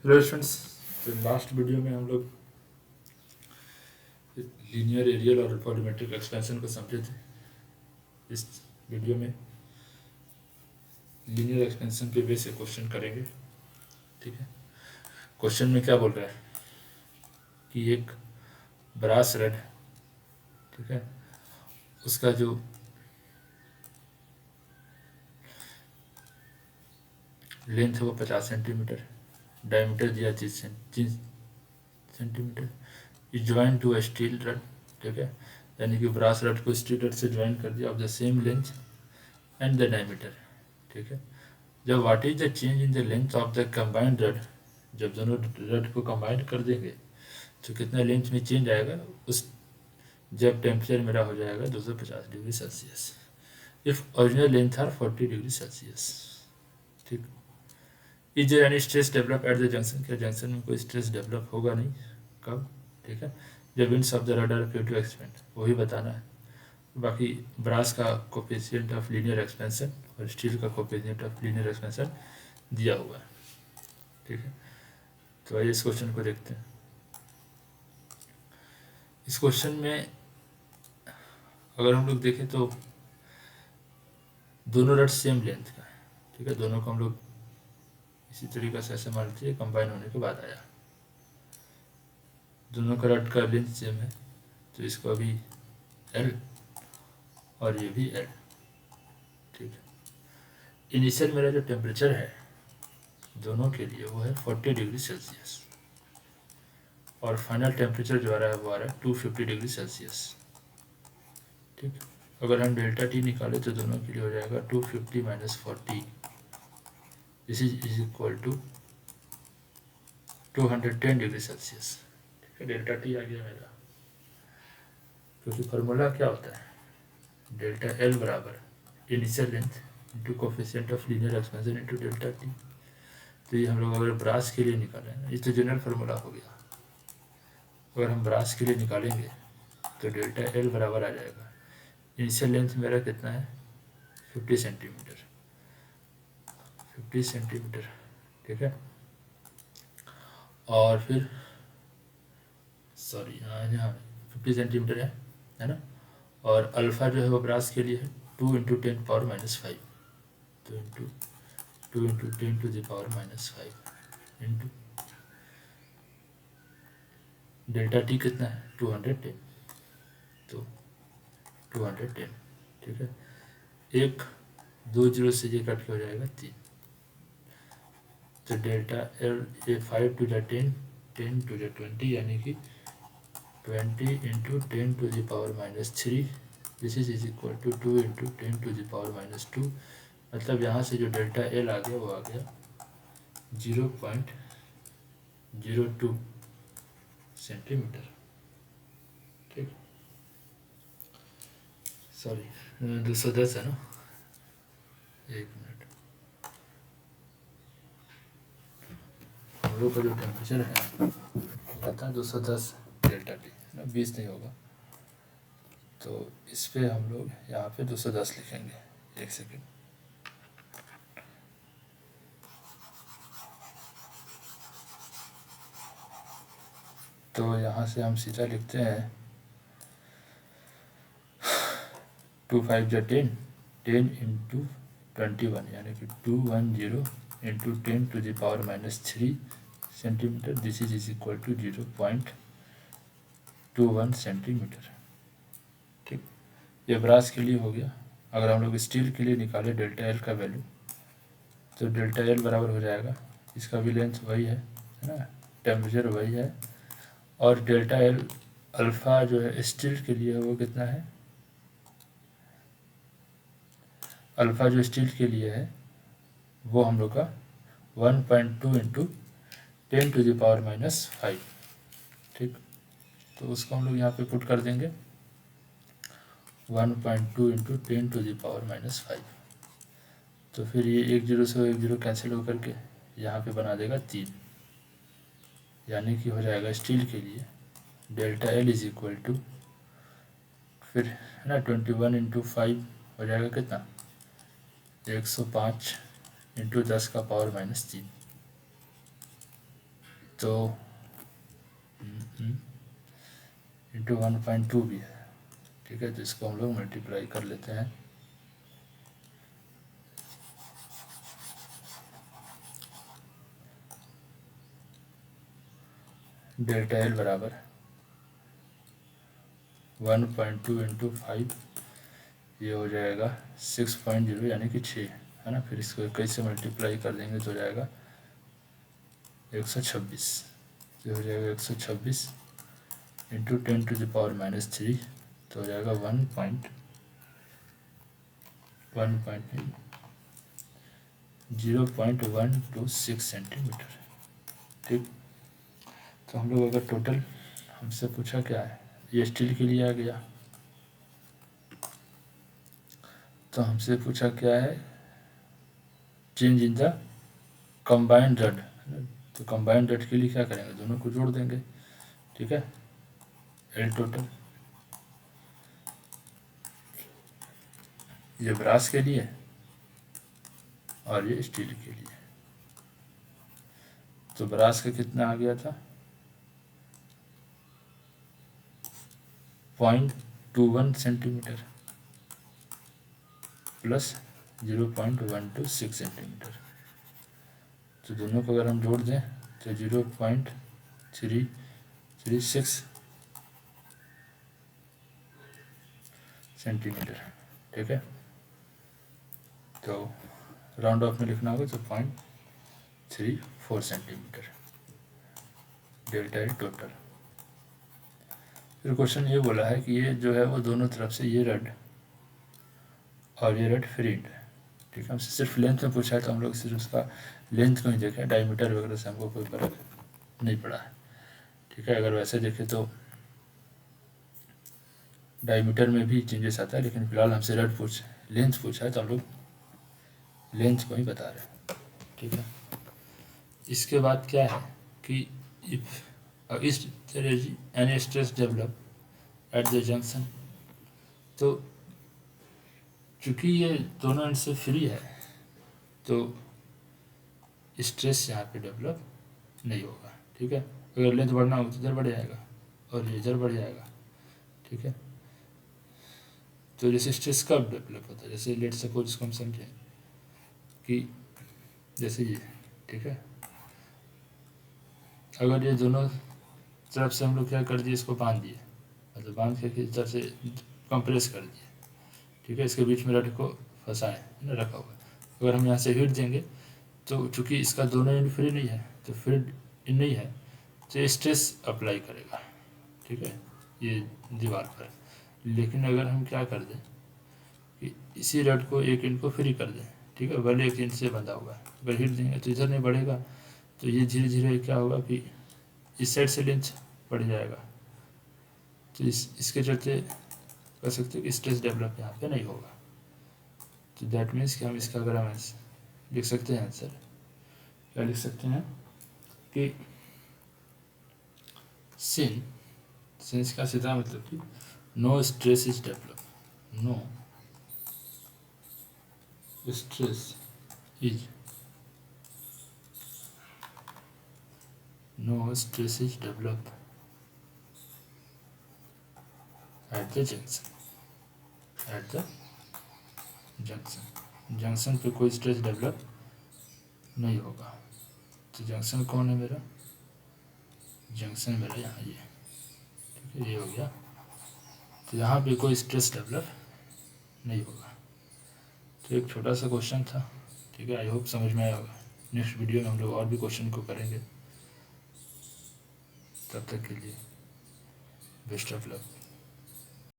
Hello students. तो last video में हम लोग लीनियर एरियल और पॉलीमेट्रिक एक्सपेंशन को समझे थे। इस वीडियो में लीनियर एक्सपेंशन पे बेस एक क्वेश्चन करेंगे। ठीक है, क्वेश्चन में क्या बोल रहा है कि एक ब्रास रड, ठीक है, उसका जो लेंथ है वो 50 सेंटीमीटर, डायमीटर दिया 30 centimetre, is join to a steel rod. ठीक है, यानी कि ब्रास रड को स्टील रड से ज्वाइन कर दिया of the same length and the diameter. ठीक है, जब what is the change in the length of the combined rod, जब दोनों रड को कंबाइंड कर देंगे तो कितना लेंथ में चेंज आएगा, उस जब टेम्परेचर मेरा हो जाएगा 250 degree Celsius, if original length are 40 degree Celsius. ठीक, is there any stress develop at the junction, क्या जंक्शन में कोई स्ट्रेस डेवलप होगा नहीं, कब, ठीक है, जब winds of the rod are few to expand, वही बताना है। बाकी ब्रास का कोफिशिएंट ऑफ लीनियर एक्सपेंशन और स्टील का कोफिशिएंट ऑफ लीनियर एक्सपेंशन दिया हुआ है। ठीक है, तो आइए इस क्वेश्चन को देखते हैं। इस क्वेश्चन में अगर हम लोग देखें तो दोनों रड सेम लेंथ का है। ठीक है, दोनों को हम लोग इसी तरीके से ऐसे मान लीजिए कंबाइन होने के बाद आया, दोनों का रड का लेंथ सेम है, तो इसको अभी एल और ये भी एल। ठीक है, इनिशियल मेरा जो टेम्परेचर है दोनों के लिए वो है 40 डिग्री सेल्सियस, और फाइनल टेम्परेचर जो आ रहा है वो आ रहा है 250 डिग्री सेल्सियस। ठीक, अगर हम डेल्टा टी निकालें तो दोनों के लिए हो जाएगा 250 minus 40, this is equal to 210 degree Celsius. ठीक है, डेल्टा टी आ गया मेरा, क्योंकि फार्मूला क्या होता है, डेल्टा एल बराबर initial length into coefficient of linear expansion into delta T. तो ये हम लोग अगर ब्रास के लिए निकालें, ये तो जनरल फार्मूला हो गया, अगर हम ब्रास के लिए निकालेंगे तो डेल्टा एल बराबर आ जाएगा, इनिशियल लेंथ मेरा कितना है 50 सेंटीमीटर, 50 सेंटीमीटर। ठीक है, और फिर सॉरी यहाँ 50 सेंटीमीटर है ना, और अल्फ़ा जो है वो ब्रास के लिए है 2 इंटू 10 पावर माइनस 5, तो into 2 into 10 to the power minus 5 into delta T कितना है 210, तो 210। ठीक है, एक 2 जीरो से ये कट के हो जाएगा 3, तो delta L A 5 to the 10, 10 to the 20, यानी कि 20 into 10 to the power minus 3, this is equal to 2 into 10 to the power minus 2। मतलब यहाँ से जो डेल्टा एल आ गया वो आ गया 0.02 सेंटीमीटर। ठीक, सॉरी 210 है ना, एक मिनट, हम लोग का जो टेम्परेचर है कहता है 210 डेल्टा टी ना, 20 नहीं होगा, तो इस पे हम लोग यहाँ पे 210 लिखेंगे। एक सेकेंड, तो यहाँ से हम सीधा लिखते हैं 2 5 जा 10, 10 इंटू 21, यानी कि 210 into 10 to the power minus 3 centimetre, this is equal to 0.21 centimetre. ठीक, ये ब्रास के लिए हो गया। अगर हम लोग स्टील के लिए निकाले डेल्टा एल का वैल्यू, तो डेल्टा एल बराबर हो जाएगा, इसका भी लेंथ वही है ना, टेम्परेचर वही है, और डेल्टा एल अल्फ़ा जो है स्टील के लिए वो कितना है, अल्फ़ा जो स्टील के लिए है वो हम लोग का 1.2 into 10 to the power minus 5। ठीक, तो उसको हम लोग यहाँ पे पुट कर देंगे 1.2 into 10 to the power minus 5, तो फिर ये एक जीरो से एक जीरो कैंसिल होकर के यहाँ पे बना देगा 3, यानी कि हो जाएगा स्टील के लिए delta L is equal to, फिर है ना 21 इंटू 5 हो जाएगा कितना 105 इंटू 10 का पावर माइनस 3, तो इंटू 1.2 भी है, ठीक है। तो इसको हम लोग मल्टीप्लाई कर लेते हैं। डेल्टा एल बराबर 1.2 इंटू 5, ये हो जाएगा 6.0 यानी कि 6, है ना। फिर इसको 21 से मल्टीप्लाई कर देंगे तो हो जाएगा 126। तो हो जाएगा 126 इंटू 10⁻³ तो हो जाएगा 0.126 सेंटीमीटर, ठीक। तो हम लोग अगर टोटल, हमसे पूछा क्या है, ये स्टील के लिए आ गया, तो हमसे पूछा क्या है, change in the combined rod. तो कंबाइंड रड के लिए क्या करेंगे, दोनों को जोड़ देंगे, ठीक है। एल टोटल, ये ब्रास के लिए और ये स्टील के लिए। तो ब्रास का कितना आ गया था, 0.21 सेंटीमीटर प्लस 0.126 सेंटीमीटर। तो दोनों को अगर हम जोड़ दें तो 0.336 सेंटीमीटर, ठीक है। तो राउंड ऑफ में लिखना होगा तो 0.34 सेंटीमीटर डेल्टा एल टोटल। फिर क्वेश्चन ये बोला है कि ये जो है वो दोनों तरफ से ये रड और ये रड फ्रीड है, ठीक है। हमसे सिर्फ लेंथ में पूछा है तो हम लोग सिर्फ उसका लेंथ को ही देखें, डायमीटर वगैरह से हमको कोई फर्क नहीं पड़ा है, ठीक है। अगर वैसे देखें तो डायमीटर में भी चेंजेस आता है, लेकिन फिलहाल हमसे लेंथ पूछा है तो हम लोग लेंथ को ही बता रहे हैं, ठीक है। इसके बाद क्या है कि if any stress develop at the junction, तो चूँकि ये दोनों एंड से फ्री है तो स्ट्रेस यहाँ पे डेवलप नहीं होगा, ठीक है। अगर लेंथ बढ़ना हो तो इधर बढ़ जाएगा और ये इधर बढ़ जाएगा, ठीक है। तो जैसे स्ट्रेस कब डेवलप होता है, जैसे लेट सपोज इसको हम समझें कि जैसे ये, ठीक है। अगर ये दोनों तरफ से हम लोग क्या कर दिए, इसको बांध दिए, मतलब बांध के इस तरफ से कंप्रेस कर दिए, ठीक है। इसके बीच में रड को फंसाएं, है ना, रखा हुआ। अगर हम यहाँ से हिट देंगे तो चूँकि इसका दोनों एंड फ्री नहीं है, तो फ्री नहीं है तो स्ट्रेस अप्लाई करेगा, ठीक है, ये दीवार पर। लेकिन अगर हम क्या कर दें कि इसी रड को एक एंड को फ्री कर दें, ठीक है, भले एक एंड से बंधा हुआ है, अगर हिट देंगे तो इधर नहीं बढ़ेगा, तो ये धीरे धीरे क्या होगा कि इस साइड से लेंथ बढ़ जाएगा। तो इसके चलते कह सकते हैं कि स्ट्रेस डेवलप यहाँ पे नहीं होगा। तो दैट मीन्स कि हम इसका अगर हम लिख सकते हैं आंसर, क्या लिख सकते हैं कि सिंस का सीधा मतलब कि no stress is develop, no stress is develop at the junction पे कोई स्ट्रेस डेवलप नहीं होगा। तो जंक्शन कौन है मेरा, जंक्शन मेरा यहाँ ये, ठीक है, ये हो गया। तो यहाँ पे कोई स्ट्रेस डेवलप नहीं होगा। तो एक छोटा सा क्वेश्चन था, ठीक है। आई होप समझ में आया होगा। नेक्स्ट वीडियो में हम लोग और भी क्वेश्चन को करेंगे। तब तक के लिए बेस्ट ऑफ लक।